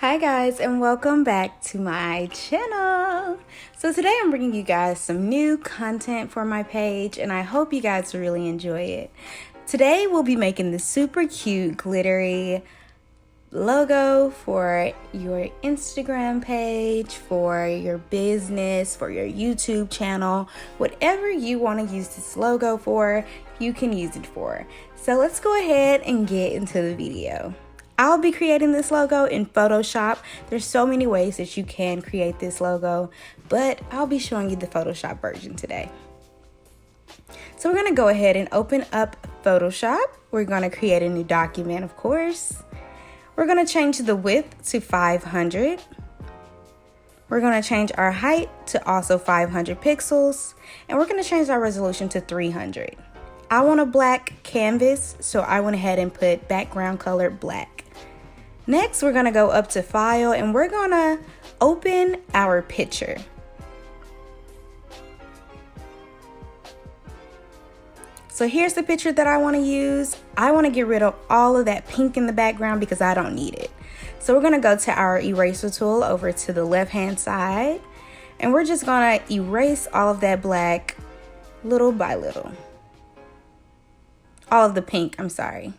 Hi guys, and welcome back to my channel. So today I'm bringing you guys some new content for my page and I hope you guys really enjoy it. Today we'll be making this super cute glittery logo for your Instagram page, for your business, for your YouTube channel. Whatever you want to use this logo for, you can use it for. So let's go ahead and get into the video. I'll be creating this logo in Photoshop. There's so many ways that you can create this logo, but I'll be showing you the Photoshop version today. So we're gonna go ahead and open up Photoshop. We're gonna create a new document, of course. We're gonna change the width to 500. We're gonna change our height to also 500 pixels, and we're gonna change our resolution to 300. I want a black canvas, so I went ahead and put background color black. Next, we're gonna go up to File and we're gonna open our picture. So here's the picture that I wanna use. I wanna get rid of all of that pink in the background because I don't need it. So we're gonna go to our eraser tool over to the left-hand side and we're just gonna erase all of that black little by little. All of the pink, I'm sorry.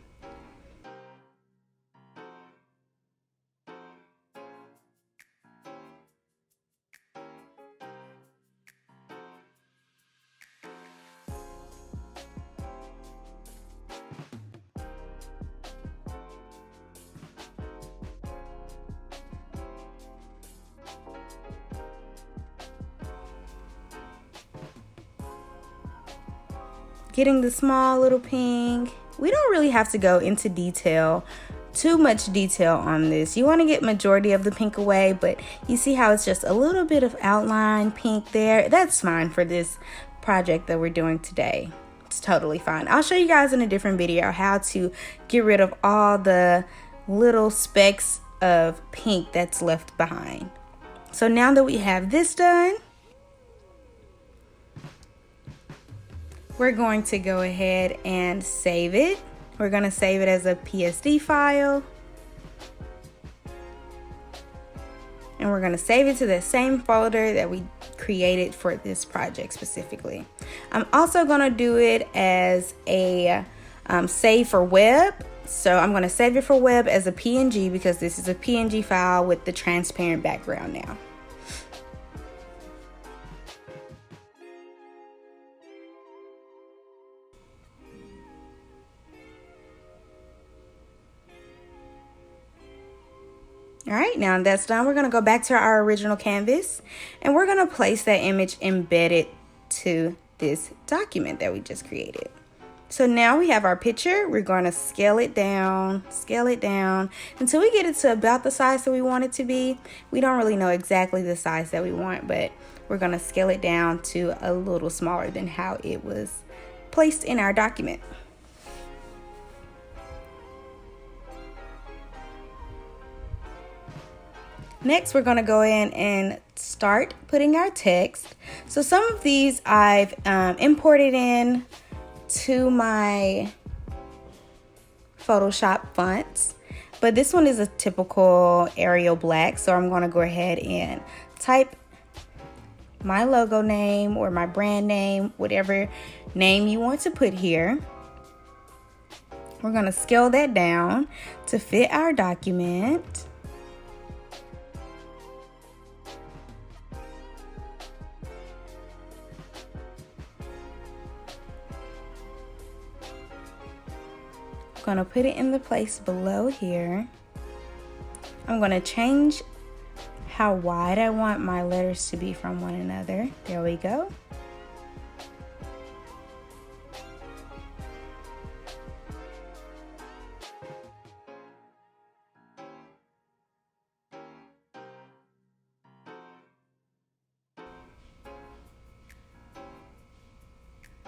Getting the small little pink. We don't really have to go into detail, too much detail on this. You want to get majority of the pink away, but you see how it's just a little bit of outline pink there. That's fine for this project that we're doing today. It's totally fine. I'll show you guys in a different video how to get rid of all the little specks of pink that's left behind. So now that we have this done, we're going to go ahead and save it. We're going to save it as a PSD file. And we're going to save it to the same folder that we created for this project specifically. I'm also going to do it as a save for web. So I'm going to save it for web as a PNG because this is a PNG file with the transparent background now. All right, now that's done, we're gonna go back to our original canvas and we're gonna place that image embedded to this document that we just created. So now we have our picture. We're gonna scale it down until we get it to about the size that we want it to be. We don't really know exactly the size that we want, but we're gonna scale it down to a little smaller than how it was placed in our document. Next, we're going to go in and start putting our text. So some of these I've imported in to my Photoshop fonts, but this one is a typical Arial black. So I'm going to go ahead and type my logo name or my brand name, whatever name you want to put here. We're going to scale that down to fit our document. I'm going to put it in the place below here. I'm going to change how wide I want my letters to be from one another. There we go.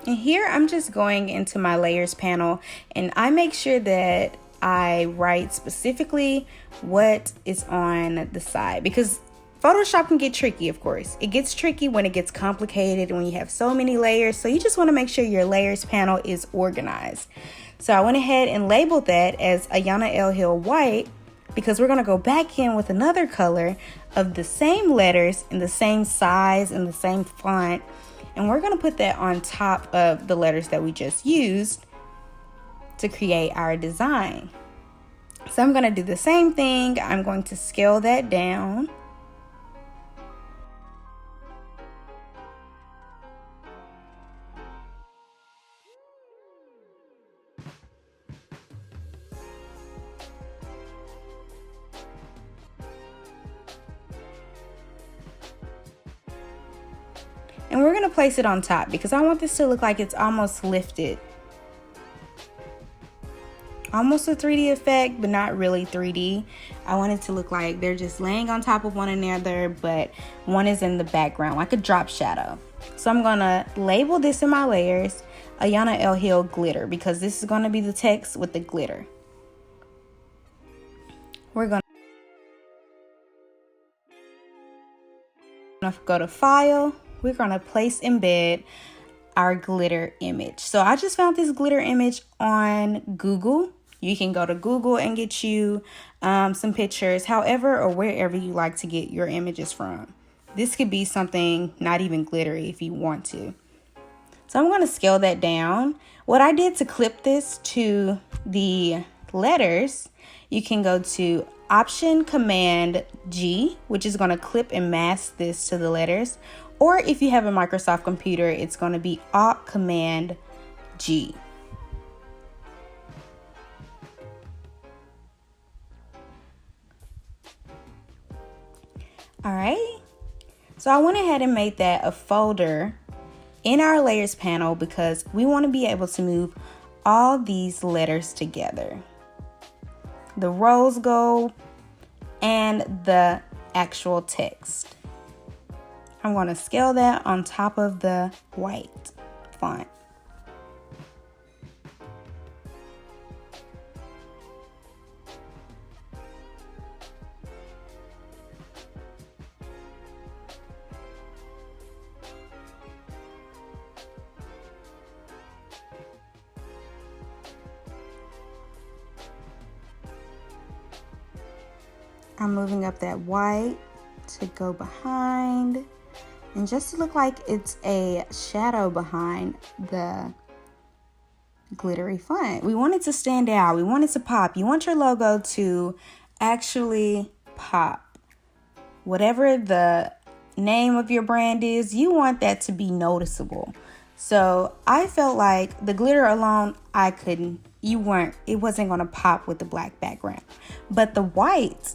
And here I'm just going into my layers panel and I make sure that I write specifically what is on the side because Photoshop can get tricky, of course. It gets tricky when it gets complicated and when you have so many layers. So you just want to make sure your layers panel is organized. So I went ahead and labeled that as Ayana L. Hill White because we're gonna go back in with another color of the same letters in the same size and the same font. And we're gonna put that on top of the letters that we just used to create our design. So I'm gonna do the same thing. I'm going to scale that down. And we're gonna place it on top because I want this to look like it's almost lifted. Almost a 3D effect, but not really 3D. I want it to look like they're just laying on top of one another, but one is in the background, like a drop shadow. So I'm gonna label this in my layers, Ayana L. Hill Glitter, because this is gonna be the text with the glitter. We're gonna go to File. We're gonna place embed our glitter image. So I just found this glitter image on Google. You can go to Google and get you some pictures, however or wherever you like to get your images from. This could be something not even glittery if you want to. So I'm gonna scale that down. What I did to clip this to the letters, you can go to Option Command G, which is gonna clip and mask this to the letters. Or if you have a Microsoft computer, it's gonna be Alt Command G. All right, so I went ahead and made that a folder in our layers panel because we want to be able to move all these letters together. The rose gold and the actual text. I'm going to scale that on top of the white font. I'm moving up that white to go behind and just to look like it's a shadow behind the glittery font. We want it to stand out. We want it to pop. You want your logo to actually pop. Whatever the name of your brand is, you want that to be noticeable. So I felt like the glitter alone, it wasn't gonna pop with the black background. But the white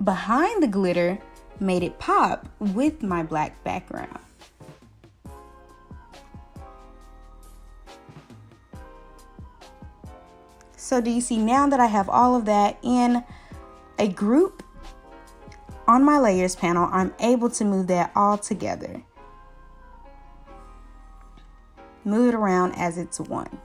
behind the glitter made it pop with my black background. So do you see now that I have all of that in a group on my layers panel, I'm able to move that all together. Move it around as it's one.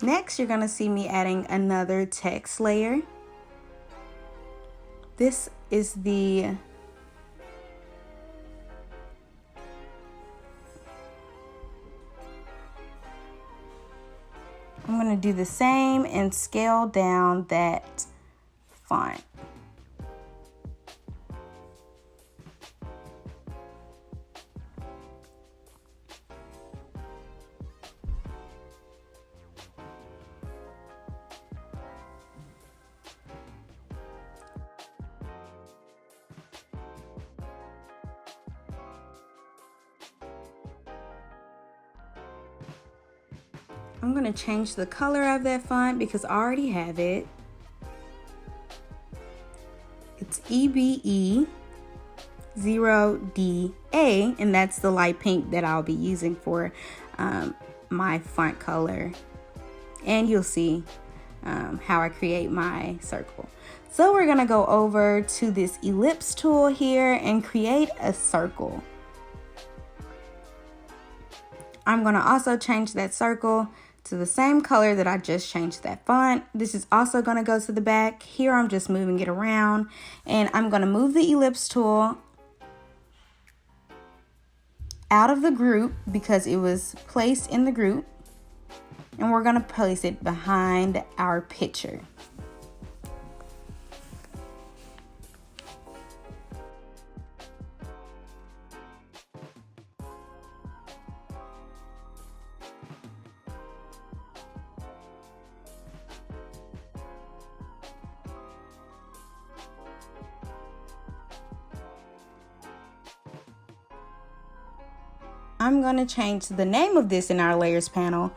Next, you're gonna see me adding another text layer. This is I'm gonna do the same and scale down that font. I'm going to change the color of that font because I already have it. It's EBE 0DA, and that's the light pink that I'll be using for my font color. And you'll see how I create my circle. So we're gonna go over to this ellipse tool here and create a circle. I'm gonna also change that circle to the same color that I just changed that font. This is also gonna go to the back. Here I'm just moving it around, and I'm gonna move the ellipse tool out of the group because it was placed in the group, and we're gonna place it behind our picture. I'm going to change the name of this in our layers panel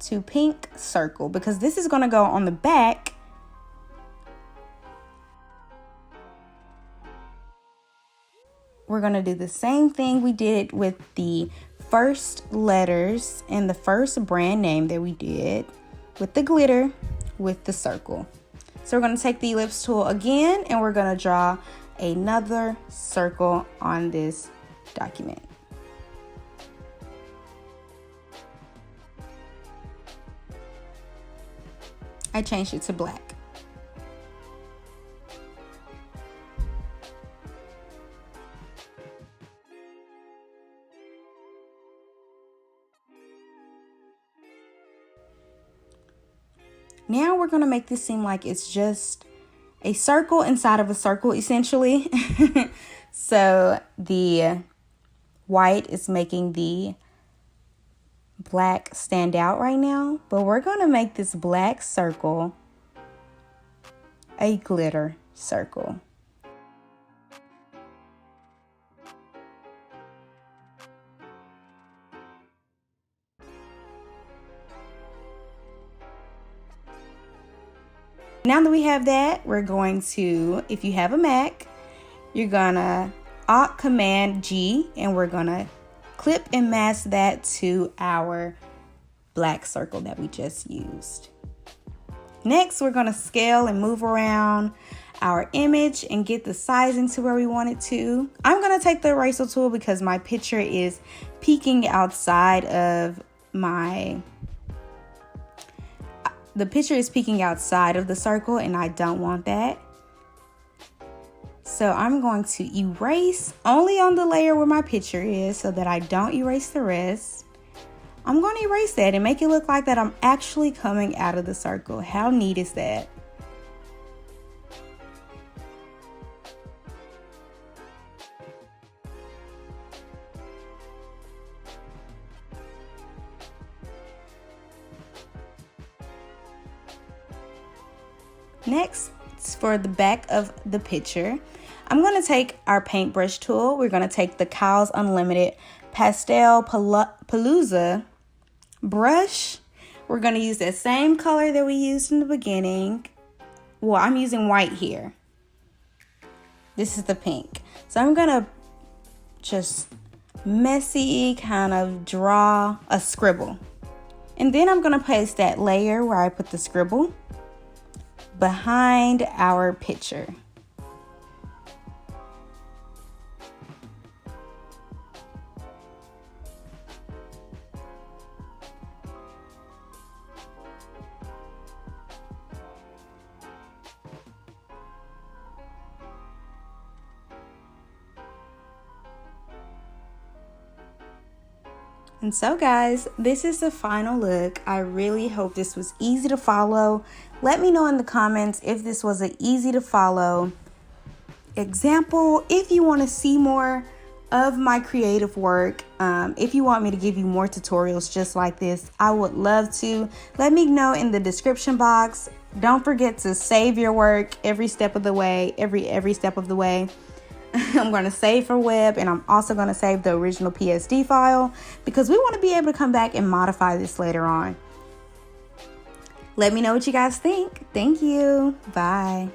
to pink circle because this is going to go on the back. We're going to do the same thing we did with the first letters and the first brand name that we did with the glitter with the circle. So we're going to take the ellipse tool again, and we're going to draw another circle on this document. I changed it to black. Now we're going to make this seem like it's just a circle inside of a circle, essentially. So the white is making the black stand out right now, but we're going to make this black circle a glitter circle. Now that we have that, we're going to, if you have a Mac, you're gonna Alt Command G, and we're gonna clip and mask that to our black circle that we just used. Next, we're going to scale and move around our image and get the sizing to where we want it to. I'm going to take the eraser tool because my picture is peeking outside of the picture is peeking outside of the circle, and I don't want that. So I'm going to erase only on the layer where my picture is so that I don't erase the rest. I'm going to erase that and make it look like that I'm actually coming out of the circle. How neat is that? Next, for the back of the picture, I'm going to take our paintbrush tool. We're going to take the Kyle's Unlimited Pastel Palooza brush. We're going to use that same color that we used in the beginning. Well, I'm using white here. This is the pink. So I'm going to just messy kind of draw a scribble. And then I'm going to place that layer where I put the scribble behind our picture. And so guys, this is the final look. I really hope this was easy to follow. Let me know in the comments if this was an easy to follow example. If you want to see more of my creative work, if you want me to give you more tutorials just like this, I would love to. Let me know in the description box. Don't forget to save your work every step of the way, every step of the way. I'm going to save for web, and I'm also going to save the original PSD file because we want to be able to come back and modify this later on. Let me know what you guys think. Thank you. Bye.